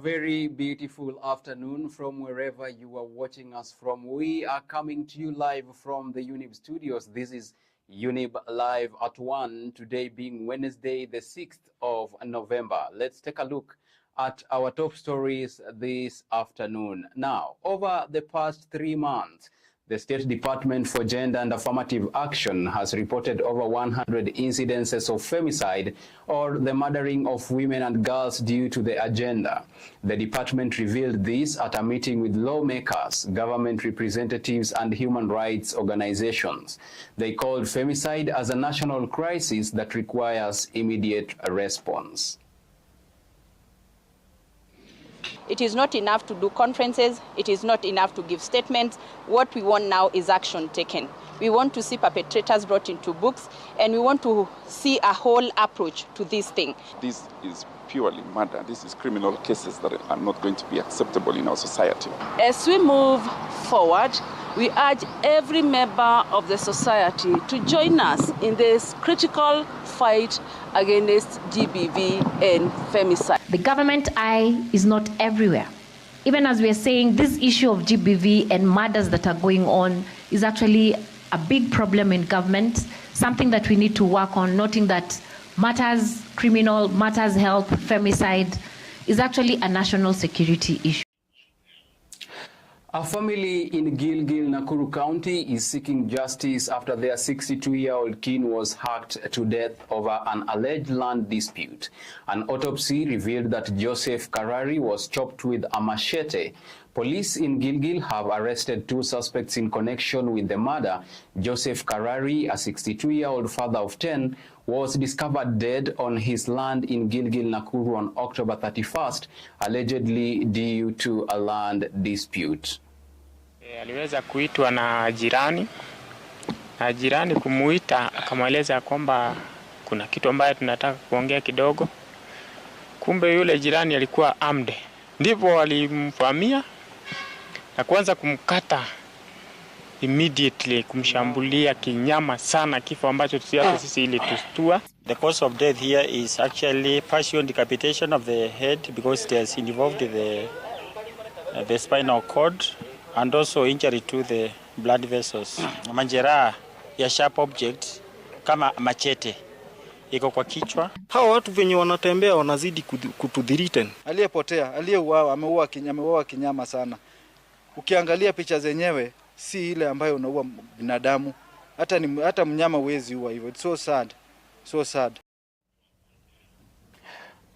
very beautiful afternoon from wherever you are watching us from. We are coming to you live from the Younib studios. This is Younib Live at 1, today being Wednesday, the 6th of November. Let's take a look at our top stories this afternoon. Now, over the past 3 months, the State Department for Gender and Affirmative Action has reported over 100 incidences of femicide or the murdering of women and girls due to the agenda. The department revealed this at a meeting with lawmakers, government representatives, and human rights organizations. They called femicide as a national crisis that requires immediate response. It is not enough to do conferences. It is not enough to give statements. What we want now is action taken. We want to see perpetrators brought into books, and we want to see a whole approach to this thing. This is purely murder. This is criminal cases that are not going to be acceptable in our society. As we move forward, we urge every member of the society to join us in this critical fight against GBV and femicide. The government eye is not everywhere. Even as we are saying, this issue of GBV and murders that are going on is actually a big problem in government, something that we need to work on, noting that matters criminal, matters health, femicide is actually a national security issue. A family in Gilgil, Nakuru County is seeking justice after their 62-year-old kin was hacked to death over an alleged land dispute. An autopsy revealed that Joseph Karari was chopped with a machete. Police in Gilgil have arrested 2 suspects in connection with the murder. Joseph Karari, a 62-year-old father of 10, was discovered dead on his land in Gilgil, Nakuru on October 31st, allegedly due to a land dispute. Aliweza kuitwa na jirani kumuita akamweleza kwamba kuna kitu ambaye tunataka kuongea kidogo. Kumbe yule jirani alikuwa armed. Ndipo alimvamia na kuanza kumkata immediately, kumshambulia kinyama sana, kifo ambacho sisi ili tustua. The cause of death here is actually partial decapitation of the head because it has involved the spinal cord and also injury to the blood vessels. Majeraha ya sharp object kama machete iko kwa kichwa. Hao watu venye wanatembea wanazidi kutudhiriten. Aliyepotea, aliyeuawa, ameuawa kinyama sana. Ukiangalia picha zenyewe si ile ambayo unaua binadamu. Hata mnyama huwezi ua hivyo. It's so sad. So sad.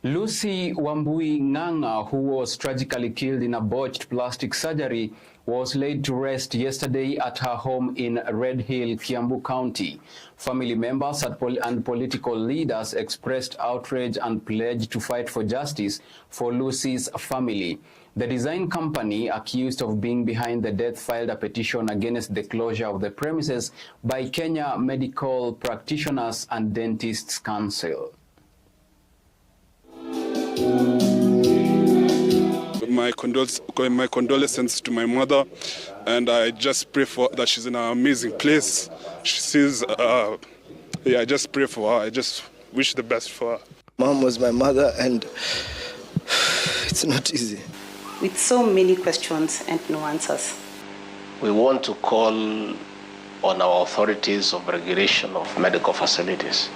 Lucy Wambui Nganga, who was tragically killed in a botched plastic surgery, was laid to rest yesterday at her home in Red Hill, Kiambu County. Family members and political leaders expressed outrage and pledged to fight for justice for Lucy's family. The design company accused of being behind the death filed a petition against the closure of the premises by Kenya Medical Practitioners and Dentists Council. My condolences to my mother, and I just pray for that she's in an amazing place. She sees, I just pray for her. I just wish the best for her. Mom was my mother, and it's not easy. With so many questions and no answers. We want to call on our authorities of regulation of medical facilities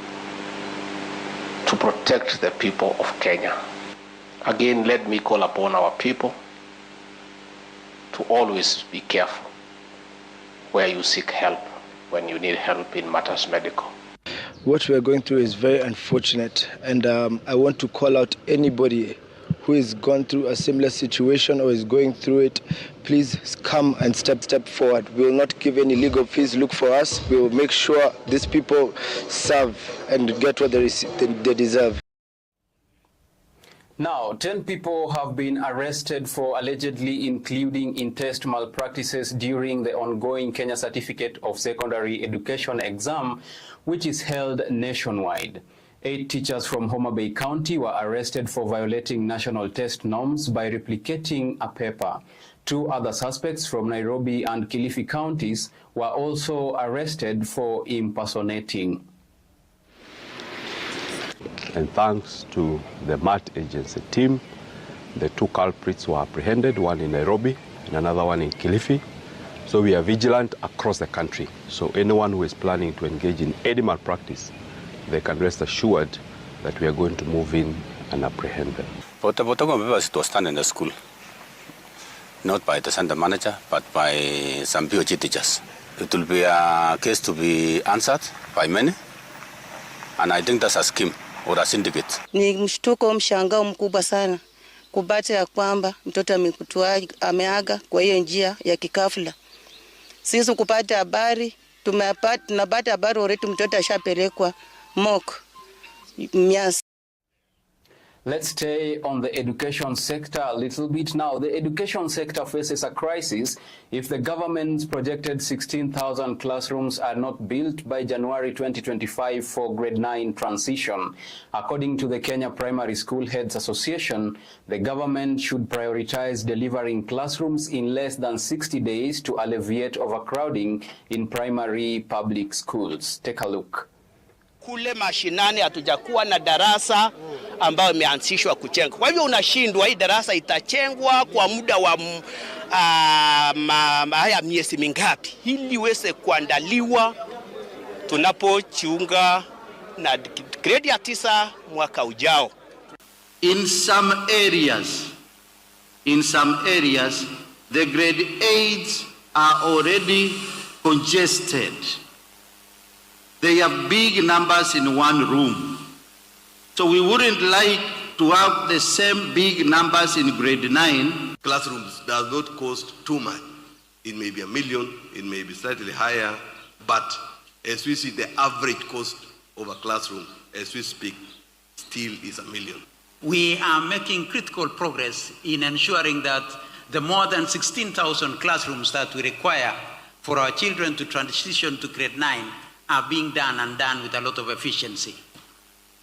to protect the people of Kenya. Again, let me call upon our people to always be careful where you seek help when you need help in matters medical. What we are going through is very unfortunate, and I want to call out anybody who has gone through a similar situation or is going through it. Please come and step forward. We will not give any legal fees. Look for us. We will make sure these people serve and get what they deserve. Now, 10 people have been arrested for allegedly including in test malpractices during the ongoing Kenya Certificate of Secondary Education exam, which is held nationwide. 8 teachers from Homa Bay County were arrested for violating national test norms by replicating a paper. 2 other suspects from Nairobi and Kilifi counties were also arrested for impersonating. And thanks to the MAT agency team The 2 culprits were apprehended, one in Nairobi and another one in Kilifi. So we are vigilant across the country. So anyone who is planning to engage in any malpractice, they can rest assured that we are going to move in and apprehend them. Protocol members to stand in the school, not by the center manager, but by some POG teachers. It will be a case to be answered by many, and I think that's a scheme or a syndicate. Ni mshtuko, mshangao mkubwa sana kupata ya kwamba mtoto ameaga kwa hiyo njia ya kikafla. Sisi kupata habari, tunapata habari already mtoto ashapelekwa mock Mias. Let's stay on the education sector a little bit now. The education sector faces a crisis if the government's projected 16,000 classrooms are not built by January 2025 for grade 9 transition. According to the Kenya Primary School Heads Association, the government should prioritize delivering classrooms in less than 60 days to alleviate overcrowding in primary public schools. Take a look. Kule mashinani hatujakuwa na darasa ambayo imeanzishwa kujenga. Kwa hivyo unashindwa hii darasa itachengwa kwa muda wa haya miezi mingapi ili iweze kuandaliwa tunapojiunga na grade ya 9 mwaka ujao. In some areas the grade 8s are already congested. They have big numbers in one room. So we wouldn't like to have the same big numbers in grade 9. Classrooms does not cost too much. It may be $1 million, it may be slightly higher, but as we see the average cost of a classroom, as we speak, still is $1 million. We are making critical progress in ensuring that the more than 16,000 classrooms that we require for our children to transition to grade 9 are being done with a lot of efficiency.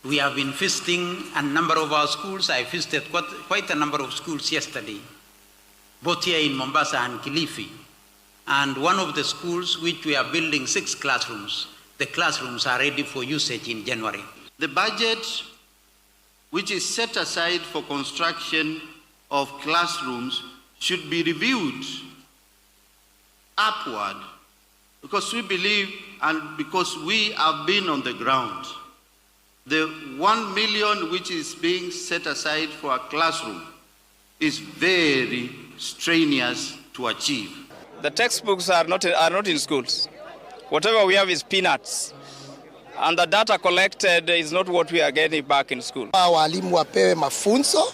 We have been visiting a number of our schools. I visited quite a number of schools yesterday, both here in Mombasa and Kilifi. And one of the schools which we are building 6 classrooms, the classrooms are ready for usage in January. The budget which is set aside for construction of classrooms should be reviewed upward, because we believe and because we have been on the ground. The 1 million which is being set aside for a classroom is very strenuous to achieve. The textbooks are not in schools. Whatever we have is peanuts. And the data collected is not what we are getting back in school. Walimu wapewe mafunzo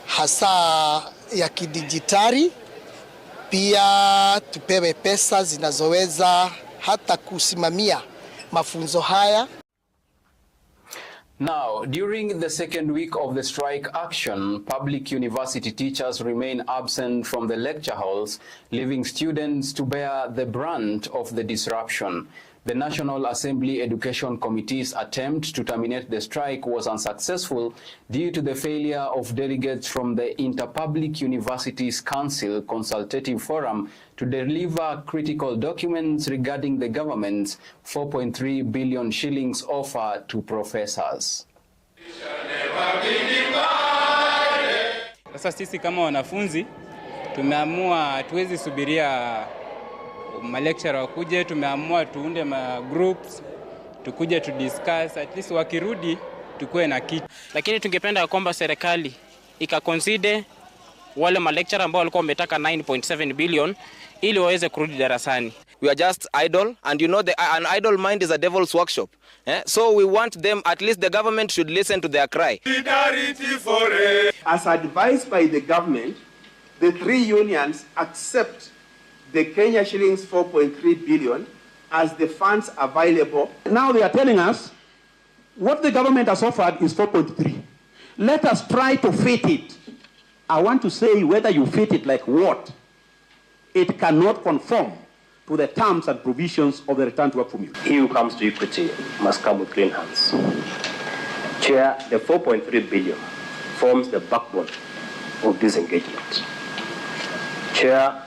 hasa ya kidijitali, pia tupewe pesa zinazoweza hata kusimamia mafunzo haya. Now, during the second week of the strike action, public university teachers remain absent from the lecture halls, leaving students to bear the brunt of the disruption. The National Assembly Education Committee's attempt to terminate the strike was unsuccessful due to the failure of delegates from the Interpublic Universities Council Consultative Forum to deliver critical documents regarding the government's 4.3 billion shillings offer to professors. Sasa sisi kama wanafunzi tumeamua tuwezi subiria malecturer wakuje, tumeamua tuunde groups tukuje to discuss, at least wakirudi tukue na kitu. Lakini tungependa kwamba serikali ikaconsider wale malecturer ambao walikuwa wametaka 9.7 billion ili waweze kurudi darasani. We are just idle, and you know an idle mind is a devil's workshop. So we want them, at least the government should listen to their cry. As advised by the government, the 3 unions accept the Kenya shillings 4.3 billion as the funds available. Now they are telling us what the government has offered is 4.3. Let us try to fit it. I want to say whether you fit it like what. It cannot conform to the terms and provisions of the return to work formula. He who comes to equity must come with clean hands. Chair, the 4.3 billion forms the backbone of this engagement. Chair,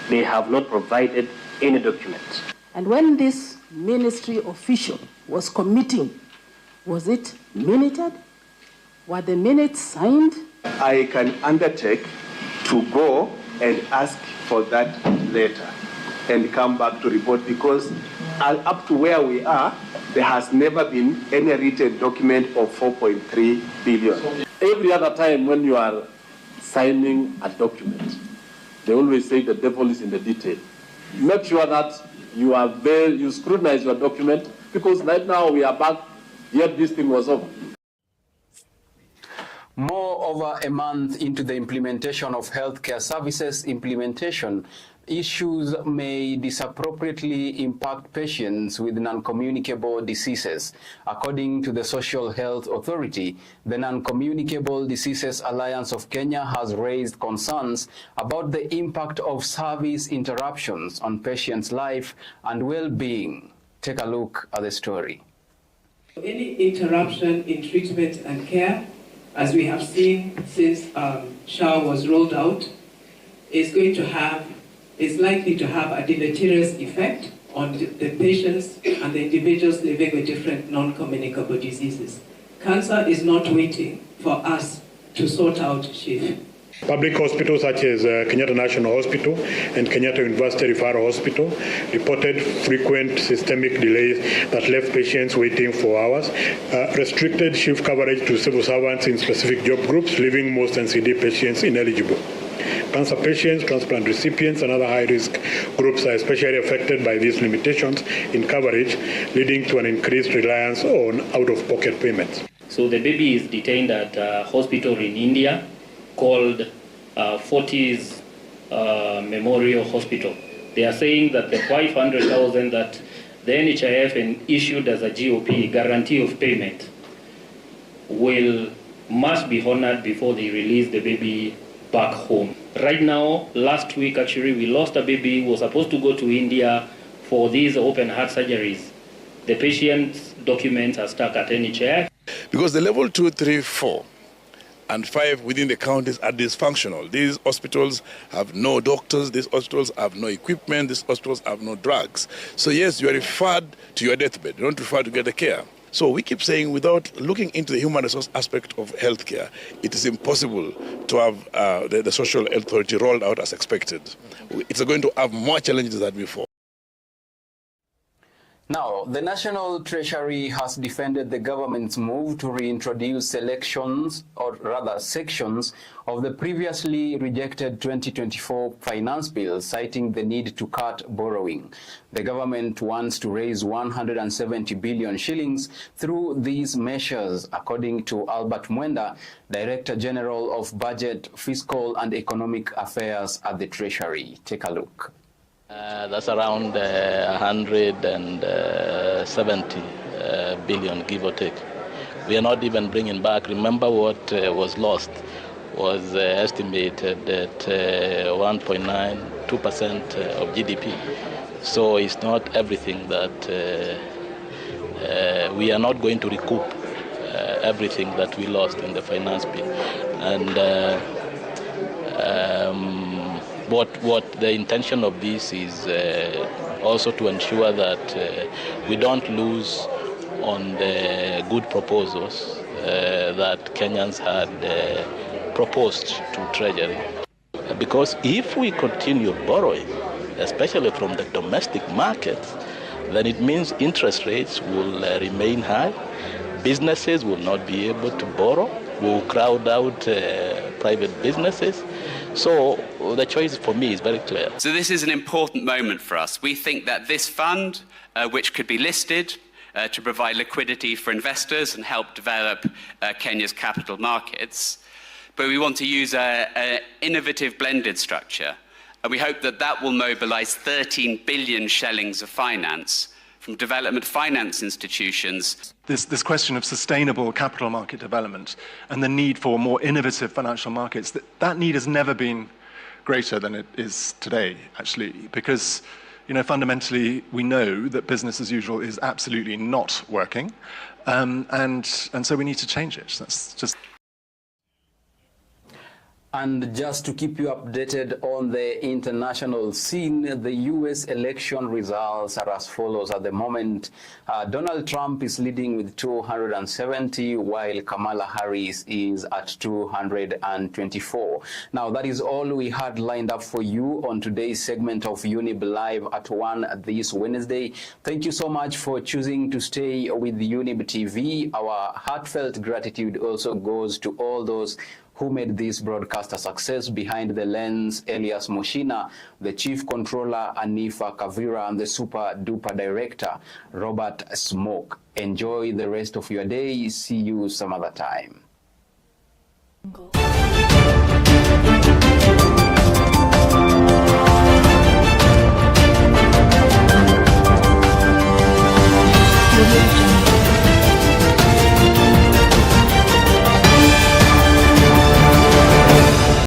they have not provided any documents. And when this ministry official was committing, was it minuted? Were the minutes signed? I can undertake to go and ask for that letter and come back to report, because up to where we are, there has never been any written document of 4.3 billion. Every other time when you are signing a document, they always say the devil is in the detail. Make sure that you scrutinize your document, because right now we are back, yet this thing was over. More over a month into the implementation of healthcare services implementation, issues may disappropriately impact patients with non-communicable diseases. According to the Social Health Authority, the Non-Communicable Diseases Alliance of Kenya has raised concerns about the impact of service interruptions on patients' life and well-being. Take a look at the story. Any interruption in treatment and care, as we have seen since SHA was rolled out, is likely to have a deleterious effect on the patients and the individuals living with different non-communicable diseases. Cancer is not waiting for us to sort out, Chief. Public hospitals such as Kenyatta National Hospital and Kenyatta University Referral Hospital reported frequent systemic delays that left patients waiting for hours, restricted shift coverage to civil servants in specific job groups, leaving most NCD patients ineligible. Cancer patients, transplant recipients, and other high-risk groups are especially affected by these limitations in coverage, leading to an increased reliance on out-of-pocket payments. So the baby is detained at a hospital in India called Fortis Memorial Hospital. They are saying that the 500,000 that the NHIF issued as a GOP, guarantee of payment, must be honored before they release the baby back home. Right now, last week actually, we lost a baby who was supposed to go to India for these open heart surgeries. The patient's documents are stuck at NHIF. Because the level 2, 3, 4 and 5 within the counties are dysfunctional. These hospitals have no doctors, these hospitals have no equipment, these hospitals have no drugs. So yes, you are referred to your deathbed, you don't refer to get the care. So we keep saying, without looking into the human resource aspect of healthcare, it is impossible to have the social health authority rolled out as expected. It's going to have more challenges than before. Now, the National Treasury has defended the government's move to reintroduce sections of the previously rejected 2024 finance bill, citing the need to cut borrowing. The government wants to raise 170 billion shillings through these measures, according to Albert Mwenda, Director General of Budget, Fiscal and Economic Affairs at the Treasury. Take a look. That's around 170 billion, give or take. We are not even bringing back. Remember what was lost was estimated at 1.9, 2% of GDP. So it's not everything that we are not going to recoup everything that we lost in the finance bill. And what the intention of this is also to ensure that we don't lose on the good proposals that Kenyans had proposed to Treasury. Because if we continue borrowing, especially from the domestic markets, then it means interest rates will remain high, businesses will not be able to borrow, will crowd out private businesses. So the choice for me is very clear. So this is an important moment for us. We think that this fund, which could be listed to provide liquidity for investors and help develop Kenya's capital markets, but we want to use an innovative blended structure. And we hope that that will mobilize 13 billion shillings of finance from development finance institutions. This question of sustainable capital market development and the need for more innovative financial markets, that need has never been greater than it is today, actually, because fundamentally we know that business as usual is absolutely not working, and so we need to change it. That's just. And just to keep you updated on the international scene, the U.S. election results are as follows at the moment. Donald Trump is leading with 270, while Kamala Harris is at 224. Now, that is all we had lined up for you on today's segment of Younib Live at 1 this Wednesday. Thank you so much for choosing to stay with Younib TV. Our heartfelt gratitude also goes to all those who made this broadcast a success. Behind the lens, Elias Moshina, the chief controller, Anifa, Kavira, and the super duper director, Robert Smoke. Enjoy the rest of your day. See you some other time.